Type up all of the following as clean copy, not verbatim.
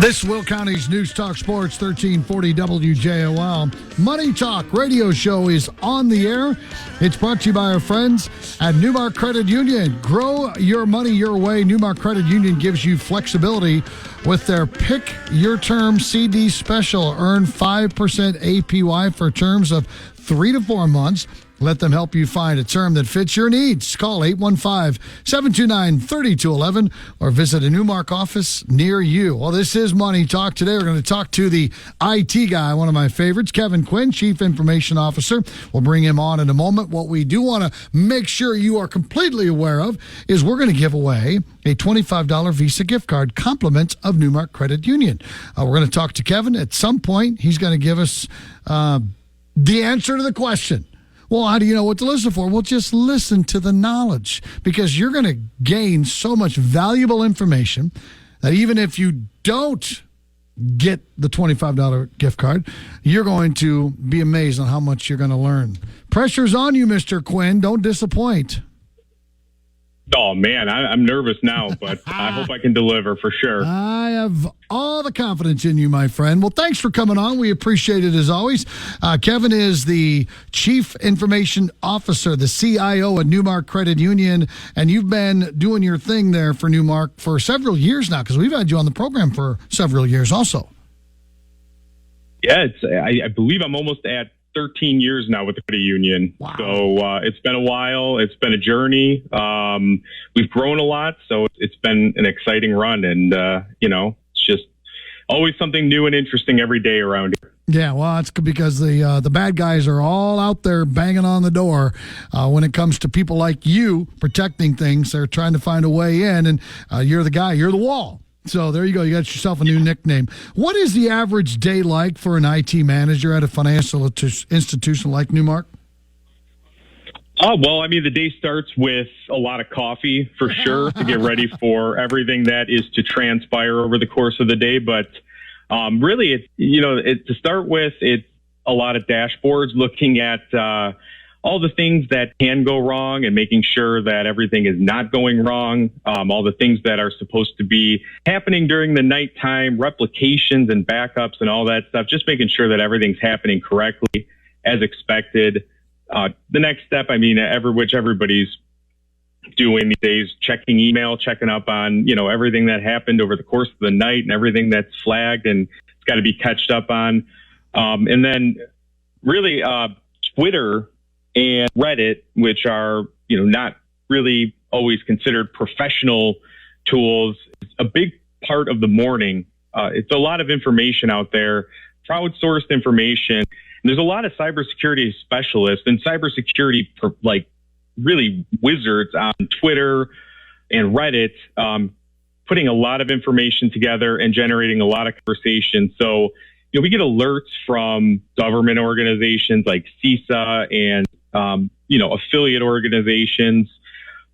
This Will County's News Talk Sports 1340 WJOL Money Talk radio show is on the air. It's brought to you by our friends at NuMark Credit Union. Grow your money your way. NuMark Credit Union gives you flexibility with their Pick Your Term CD special. Earn 5% APY for terms of 3 to 4 months. Let them help you find a term that fits your needs. Call 815-729-3211 or visit a NuMark office near you. Well, this is Money Talk. Today we're going to talk to the IT guy, one of my favorites, Kevin Quinn, Chief Information Officer. We'll bring him on in a moment. What we do want to make sure you are completely aware of is we're going to give away a $25 Visa gift card, compliments of NuMark Credit Union. We're going to talk to Kevin. At some point, he's going to give us the answer to the question. Well, how do you know what to listen for? Well, just listen to the knowledge, because you're going to gain so much valuable information that even if you don't get the $25 gift card, you're going to be amazed on how much you're going to learn. Pressure's on you, Mr. Quinn. Don't disappoint. Oh, man, I'm nervous now, but I hope I can deliver for sure. I have all the confidence in you, my friend. Well, thanks for coming on. We appreciate it as always. Kevin is the Chief Information Officer, the CIO at NuMark Credit Union, and you've been doing your thing there for NuMark for several years now, because we've had you on the program for several years also. Yeah, I believe I'm almost at 13 years now with the credit union. Wow. So it's been a while. It's been a journey. We've grown a lot, so it's been an exciting run. And, it's just always something new and interesting every day around here. Yeah, well, it's because the bad guys are all out there banging on the door when it comes to people like you protecting things. They're trying to find a way in, and you're the guy. You're the wall. So there you go. You got yourself a new nickname. What is the average day like for an IT manager at a financial institution like NuMark? Well, I mean, the day starts with a lot of coffee for sure to get ready for everything that is to transpire over the course of the day. But really, to start with, it's a lot of dashboards looking at all the things that can go wrong and making sure that everything is not going wrong. All the things that are supposed to be happening during the nighttime, replications and backups and all that stuff, just making sure that everything's happening correctly as expected. The next step, which everybody's doing these days, checking email, checking up on, everything that happened over the course of the night and everything that's flagged and it's got to be catched up on. And then really, Twitter and Reddit, which are, not really always considered professional tools, is a big part of the morning. It's a lot of information out there, crowdsourced information. And there's a lot of cybersecurity specialists and cybersecurity, really wizards on Twitter and Reddit, putting a lot of information together and generating a lot of conversation. So, we get alerts from government organizations like CISA and affiliate organizations,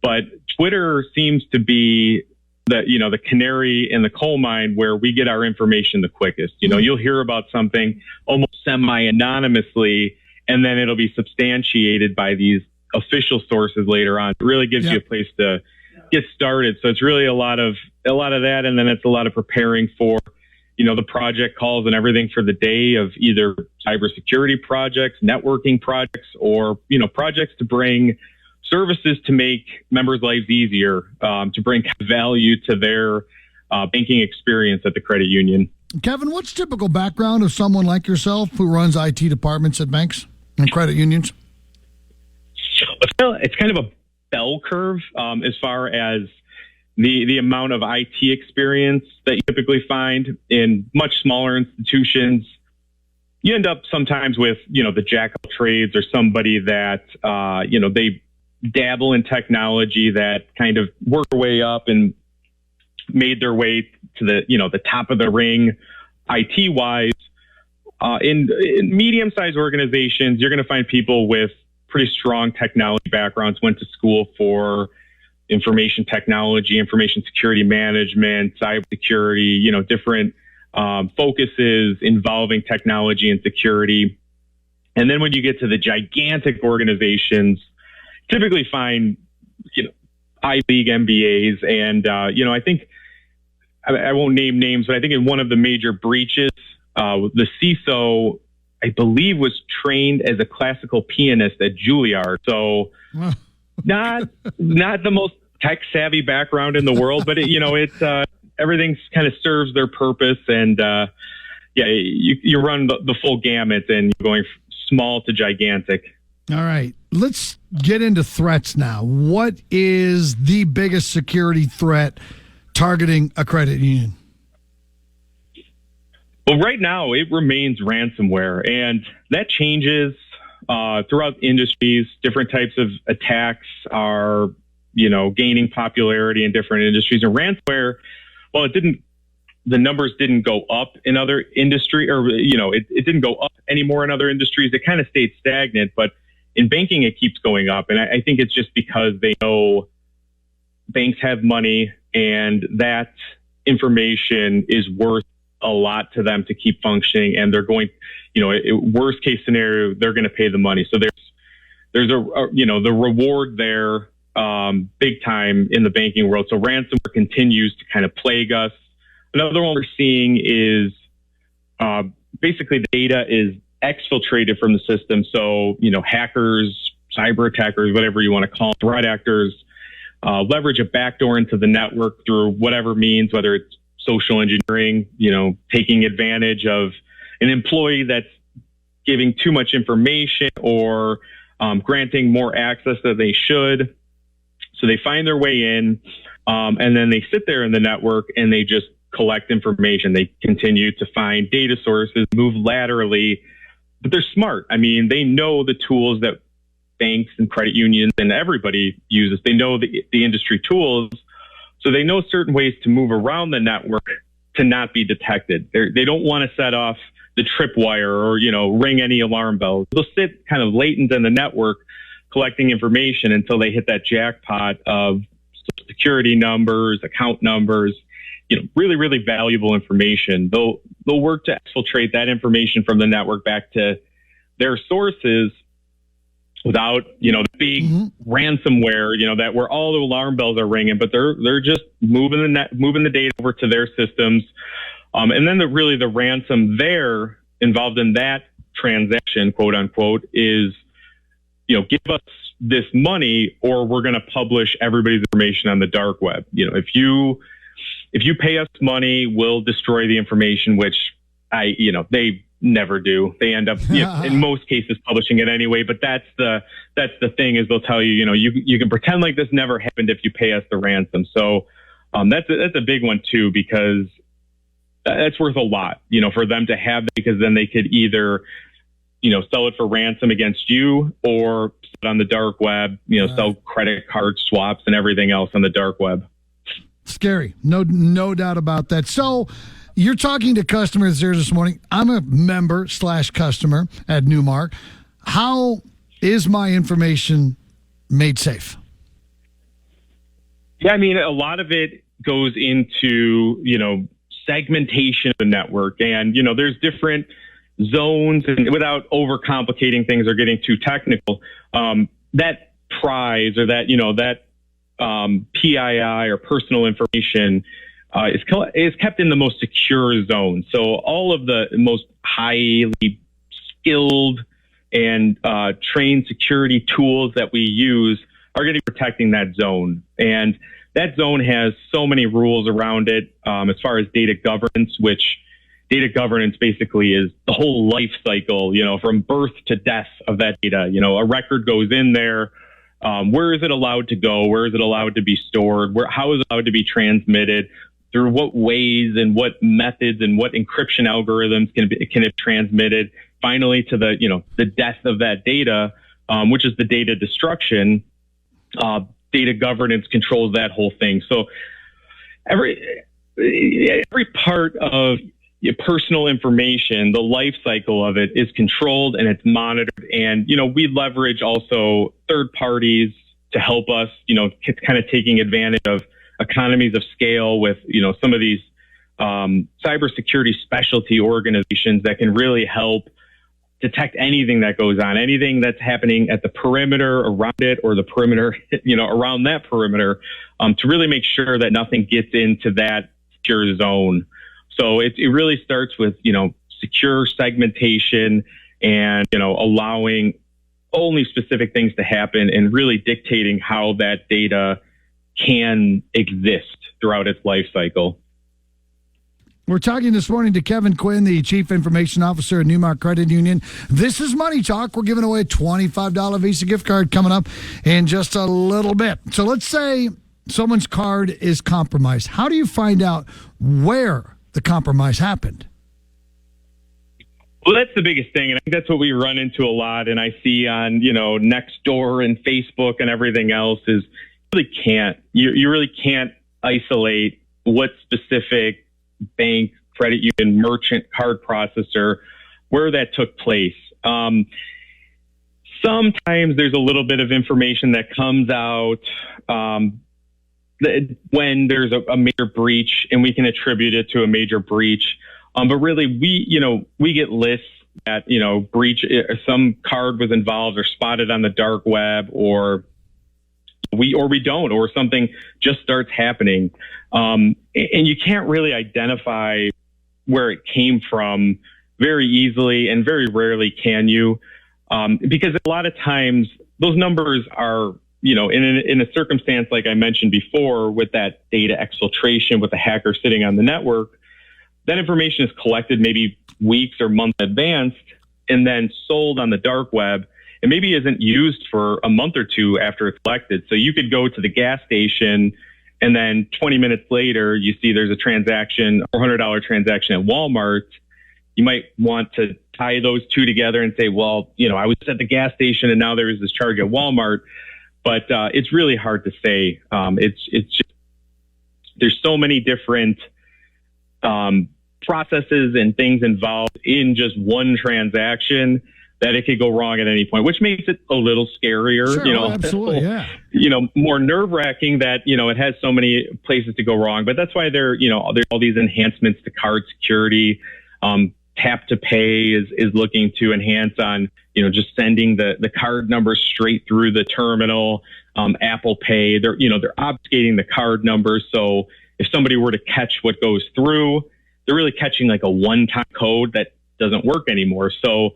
but Twitter seems to be the canary in the coal mine where we get our information the quickest. You'll hear about something almost semi-anonymously, and then it'll be substantiated by these official sources later on. It really gives you a place to get started. So it's really a lot of that, and then it's a lot of preparing for the project calls and everything for the day of either cybersecurity projects, networking projects, or, projects to bring services to make members' lives easier, to bring value to their banking experience at the credit union. Kevin, what's typical background of someone like yourself who runs IT departments at banks and credit unions? It's kind of a bell curve as far as the amount of IT experience that you typically find in much smaller institutions. You end up sometimes with, the jack of all trades or somebody that, they dabble in technology that kind of work their way up and made their way to the top of the ring IT wise. In medium-sized organizations, you're going to find people with pretty strong technology backgrounds, went to school for information technology, information security management, cybersecurity, different focuses involving technology and security. And then when you get to the gigantic organizations, typically find, Ivy League MBAs. And, I think I won't name names, but I think in one of the major breaches, the CISO, I believe, was trained as a classical pianist at Juilliard. So not the most tech savvy background in the world, but everything kind of serves their purpose. And you run the full gamut, and you're going small to gigantic. All right, let's get into threats now. What is the biggest security threat targeting a credit union? Well, right now it remains ransomware, and that changes throughout industries. Different types of attacks are, gaining popularity in different industries. And ransomware, well, the numbers didn't go up in other industry, or it didn't go up anymore in other industries. It kind of stayed stagnant, but in banking, it keeps going up. And I think it's just because they know banks have money, and that information is worth a lot to them to keep functioning. And they're going, worst case scenario, they're going to pay the money. So there's the reward there, big time in the banking world. So ransomware continues to kind of plague us. Another one we're seeing is basically the data is exfiltrated from the system. So, hackers, cyber attackers, whatever you want to call them, threat actors, leverage a backdoor into the network through whatever means, whether it's social engineering, taking advantage of an employee that's giving too much information, or granting more access than they should. So they find their way in, and then they sit there in the network and they just collect information. They continue to find data sources, move laterally, but they're smart. I mean, they know the tools that banks and credit unions and everybody uses. They know the industry tools. So they know certain ways to move around the network to not be detected. They don't want to set off the tripwire or, ring any alarm bells. They'll sit kind of latent in the network collecting information until they hit that jackpot of Social Security numbers, account numbers, really, really valuable information. They'll work to exfiltrate that information from the network back to their sources without, the big ransomware, that where all the alarm bells are ringing, but they're just moving the data over to their systems. And then the ransom there involved in that transaction, quote unquote, is, give us this money or we're going to publish everybody's information on the dark web. If you pay us money, we'll destroy the information, which they never do. They end up, in most cases, publishing it anyway. But that's the thing, is they'll tell you, you can pretend like this never happened if you pay us the ransom. So that's a big one too, because that's worth a lot, for them to have that, because then they could either, sell it for ransom against you, or on the dark web, sell credit card swaps and everything else on the dark web. Scary. No doubt about that. So you're talking to customers there this morning. I'm a member/customer at NuMark. How is my information made safe? Yeah, I mean, a lot of it goes into, segmentation of the network. And, there's different zones, and without overcomplicating things or getting too technical, that prize or that PII or personal information is kept in the most secure zone. So all of the most highly skilled and trained security tools that we use are going to be protecting that zone. And that zone has so many rules around it as far as data governance, which data governance basically is the whole life cycle, from birth to death of that data. A record goes in there. Where is it allowed to go? Where is it allowed to be stored? How is it allowed to be transmitted? Through what ways and what methods and what encryption algorithms can it be transmitted? Finally, to the death of that data, which is the data destruction. Data governance controls that whole thing. So every part of your personal information, the life cycle of it, is controlled and it's monitored. And, we leverage also third parties to help us, kind of taking advantage of economies of scale with, some of these cybersecurity specialty organizations that can really help detect anything that goes on, anything that's happening at the perimeter around it, or the perimeter, around that perimeter, to really make sure that nothing gets into that secure zone. So it really starts with, secure segmentation and, allowing only specific things to happen and really dictating how that data can exist throughout its life cycle. We're talking this morning to Kevin Quinn, the Chief Information Officer at NuMark Credit Union. This is Money Talk. We're giving away a $25 Visa gift card coming up in just a little bit. So let's say someone's card is compromised. How do you find out where the compromise happened? Well, that's the biggest thing, and I think that's what we run into a lot, and I see on, Nextdoor and Facebook and everything else is you really can't isolate what specific bank, credit union, merchant, card processor, where that took place. Sometimes there's a little bit of information that comes out when there's a major breach, and we can attribute it to a major breach. But really, we get lists that, breach, some card was involved or spotted on the dark web, or we don't, or something just starts happening. And you can't really identify where it came from very easily, and very rarely can you, because a lot of times those numbers are, in a circumstance like I mentioned before, with that data exfiltration, with the hacker sitting on the network, that information is collected maybe weeks or months in advance and then sold on the dark web, and maybe isn't used for a month or two after it's collected. So you could go to the gas station, and then 20 minutes later, you see there's a transaction, $400 transaction at Walmart. You might want to tie those two together and say, well, I was at the gas station and now there is this charge at Walmart. But it's really hard to say. It's just, there's so many different processes and things involved in just one transaction that it could go wrong at any point, which makes it a little scarier, Sure, absolutely, yeah. More nerve-wracking that, it has so many places to go wrong. But that's why there's all these enhancements to card security. Tap to Pay is looking to enhance on, just sending the card number straight through the terminal. Apple Pay, they're obfuscating the card number. So if somebody were to catch what goes through, they're really catching like a one-time code that doesn't work anymore. So,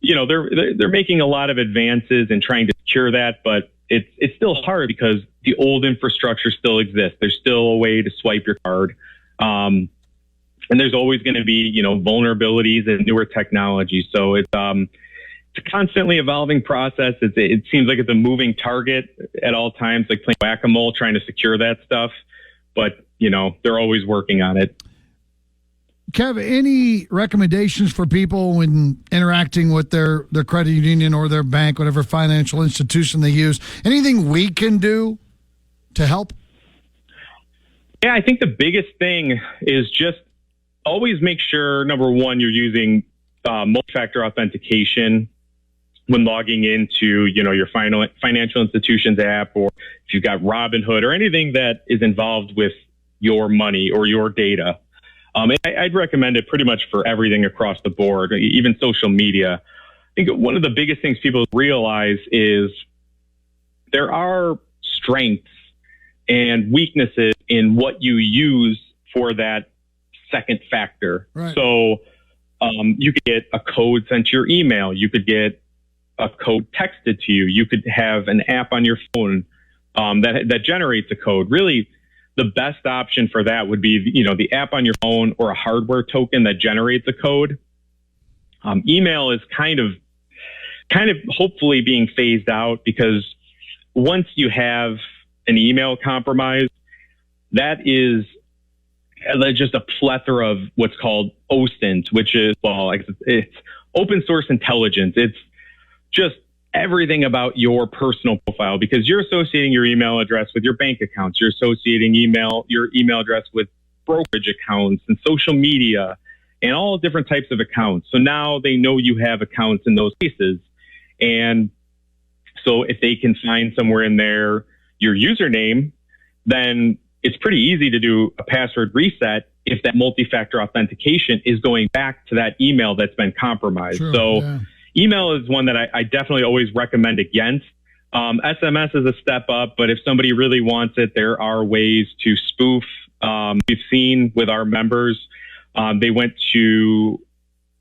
they're making a lot of advances in trying to secure that, but it's still hard because the old infrastructure still exists. There's still a way to swipe your card. And there's always going to be, vulnerabilities and newer technology. So it's a constantly evolving process. It seems like it's a moving target at all times, like playing whack-a-mole, trying to secure that stuff. But, they're always working on it. Kev, any recommendations for people when interacting with their credit union or their bank, whatever financial institution they use? Anything we can do to help? Yeah, I think the biggest thing is just always make sure, number one, you're using multi-factor authentication when logging into, your financial institutions app, or if you've got Robinhood or anything that is involved with your money or your data. I'd recommend it pretty much for everything across the board, even social media. I think one of the biggest things people realize is there are strengths and weaknesses in what you use for that second factor. Right. So you could get a code sent to your email. You could get a code texted to you. You could have an app on your phone that generates a code. Really, the best option for that would be, the app on your phone or a hardware token that generates a code. Email is kind of hopefully being phased out, because once you have an email compromise, that is just a plethora of what's called OSINT, which is, it's open source intelligence. It's just everything about your personal profile, because you're associating your email address with your bank accounts. You're associating your email address with brokerage accounts and social media and all different types of accounts. So now they know you have accounts in those places. And so if they can find somewhere in there your username, then it's pretty easy to do a password reset if that multi-factor authentication is going back to that email that's been compromised. Sure, so yeah. Email is one that I definitely always recommend against. SMS is a step up, but if somebody really wants it, there are ways to spoof We've seen with our members, they went to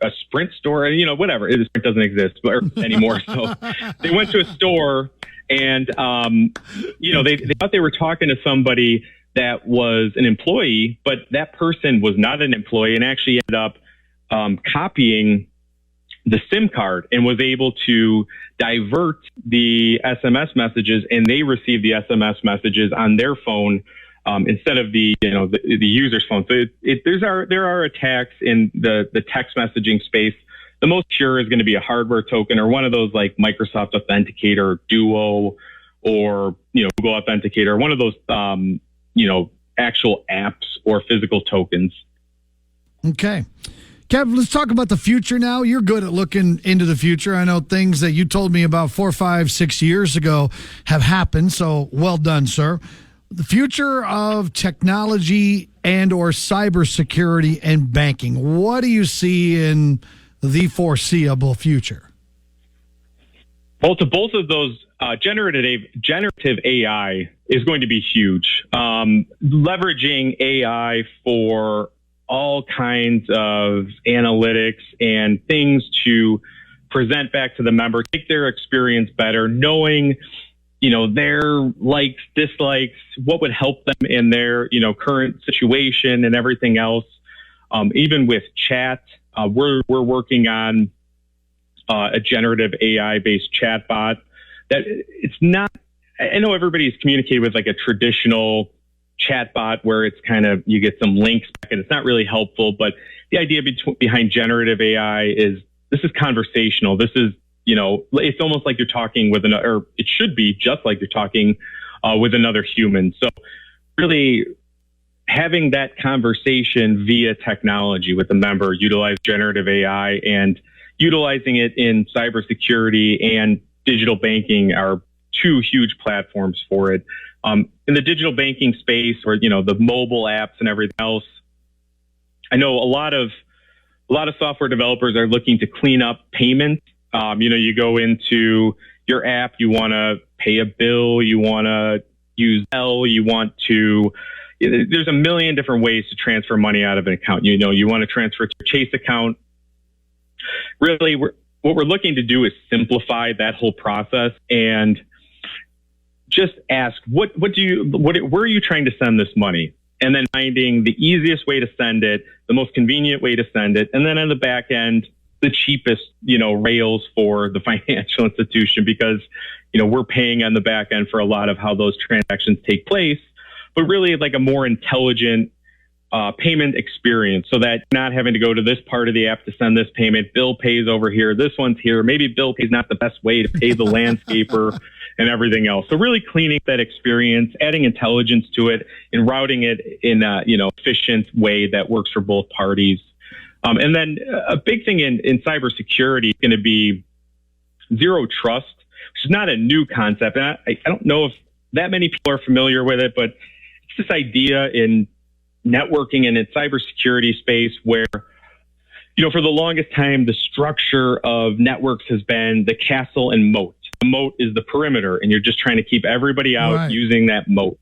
a Sprint store, and whatever. Sprint doesn't exist anymore. So they went to a store, and they thought they were talking to somebody that was an employee, but that person was not an employee, and actually ended up copying the SIM card and was able to divert the SMS messages, and they received the SMS messages on their phone instead of the user's phone. So there are attacks in the text messaging space. The most sure is going to be a hardware token, or one of those like Microsoft Authenticator, Duo, or Google Authenticator, one of those actual apps or physical tokens. Okay. Kev, let's talk about the future now. You're good at looking into the future. I know things that you told me about 4, 5, 6 years ago have happened, so well done, sir. The future of technology and or cybersecurity and banking. What do you see in the foreseeable future? Well, to both of those, generative AI is going to be huge. Leveraging AI for all kinds of analytics and things to present back to the member, take their experience better, knowing, their likes, dislikes, what would help them in their, current situation and everything else. Even with chat, we're working on a generative AI based chat bot that it's not, I know everybody's communicated with like a traditional chatbot where it's kind of, you get some links back and it's not really helpful, but the idea behind generative AI is this is conversational. This is, it's almost like you're talking with another, or it should be just like you're talking with another human. So really having that conversation via technology with a member, utilize generative AI, and utilizing it in cybersecurity and digital banking are two huge platforms for it. In the digital banking space, or the mobile apps and everything else, I know a lot of software developers are looking to clean up payments. You go into your app, you want to pay a bill, you want to use Zelle, there's a million different ways to transfer money out of an account. You want to transfer to a Chase account. Really, what we're looking to do is simplify that whole process and just ask, where are you trying to send this money? And then finding the easiest way to send it, the most convenient way to send it. And then on the back end, the cheapest, rails for the financial institution, because, we're paying on the back end for a lot of how those transactions take place, but really like a more intelligent payment experience, so that you're not having to go to this part of the app to send this payment. Bill pays over here. This one's here. Maybe bill pays not the best way to pay the landscaper and everything else. So really cleaning that experience, adding intelligence to it, and routing it in a efficient way that works for both parties. And then a big thing in cybersecurity is going to be zero trust, which is not a new concept. And I don't know if that many people are familiar with it, but it's this idea in networking and in cybersecurity space where, for the longest time, the structure of networks has been the castle and moat. The moat is the perimeter, and you're just trying to keep everybody out using that moat.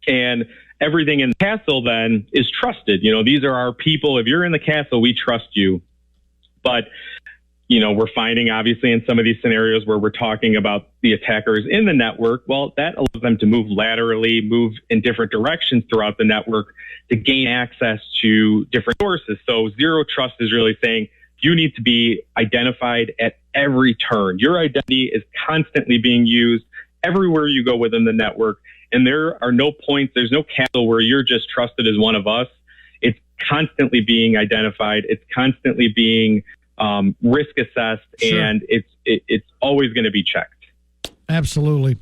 And everything in the castle then is trusted. These are our people. If you're in the castle, we trust you. But, we're finding obviously in some of these scenarios where we're talking about the attackers in the network, well, that allows them to move laterally, move in different directions throughout the network to gain access to different sources. So zero trust is really saying you need to be identified at every turn. Your identity is constantly being used everywhere you go within the network. And there are no points, there's no castle where you're just trusted as one of us. It's constantly being identified. It's constantly being risk assessed, sure. And it's always going to be checked. Absolutely.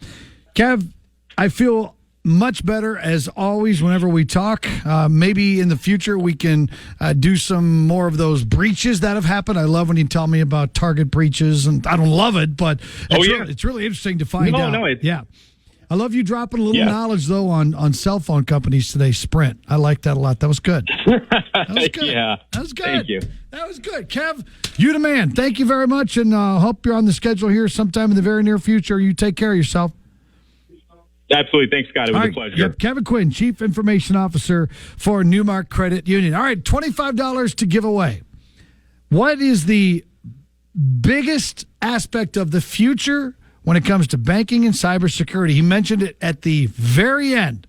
Kev, I feel much better as always whenever we talk. Maybe in the future we can do some more of those breaches that have happened. I love when you tell me about target breaches, and I don't love it, but it's really interesting to find out. Yeah. I love you dropping a little knowledge, though, on cell phone companies today. Sprint. I like that a lot. That was good. That was good. Yeah. That was good. Thank you. That was good. Kev, you the man. Thank you very much, and hope you're on the schedule here sometime in the very near future. You take care of yourself. Absolutely. Thanks, Scott. It was All a right. pleasure. Yep. Kevin Quinn, Chief Information Officer for NuMark Credit Union. All right, $25 to give away. What is the biggest aspect of the future when it comes to banking and cybersecurity? He mentioned it at the very end.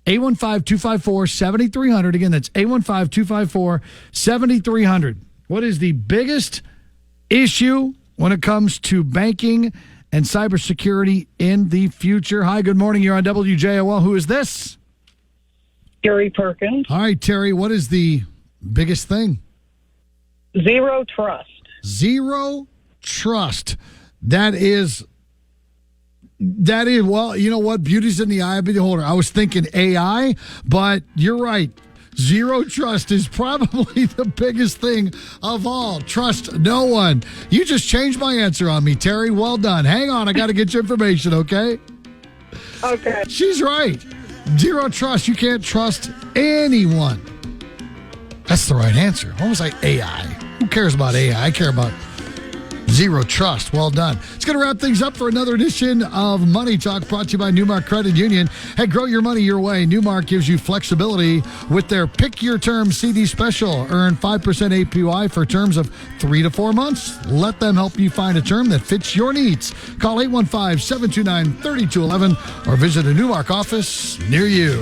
815-254-7300. Again, that's 815-254-7300. What is the biggest issue when it comes to banking and cybersecurity in the future? Hi, good morning. You're on WJOL. Who is this? Terry Perkins. All right, Terry, what is the biggest thing? Zero trust. Zero trust. That is, well, you know what? Beauty's in the eye of the beholder. I was thinking AI, but you're right. Zero trust is probably the biggest thing of all. Trust no one. You just changed my answer on me, Terry. Well done. Hang on. I got to get your information, okay? Okay. She's right. Zero trust. You can't trust anyone. That's the right answer. What was I? AI. Who cares about AI? I care about zero trust. Well done. It's going to wrap things up for another edition of Money Talk, brought to you by NuMark Credit Union. Hey, grow your money your way. NuMark gives you flexibility with their Pick Your Term CD special. Earn 5% APY for terms of 3 to 4 months. Let them help you find a term that fits your needs. Call 815-729-3211 or visit a NuMark office near you.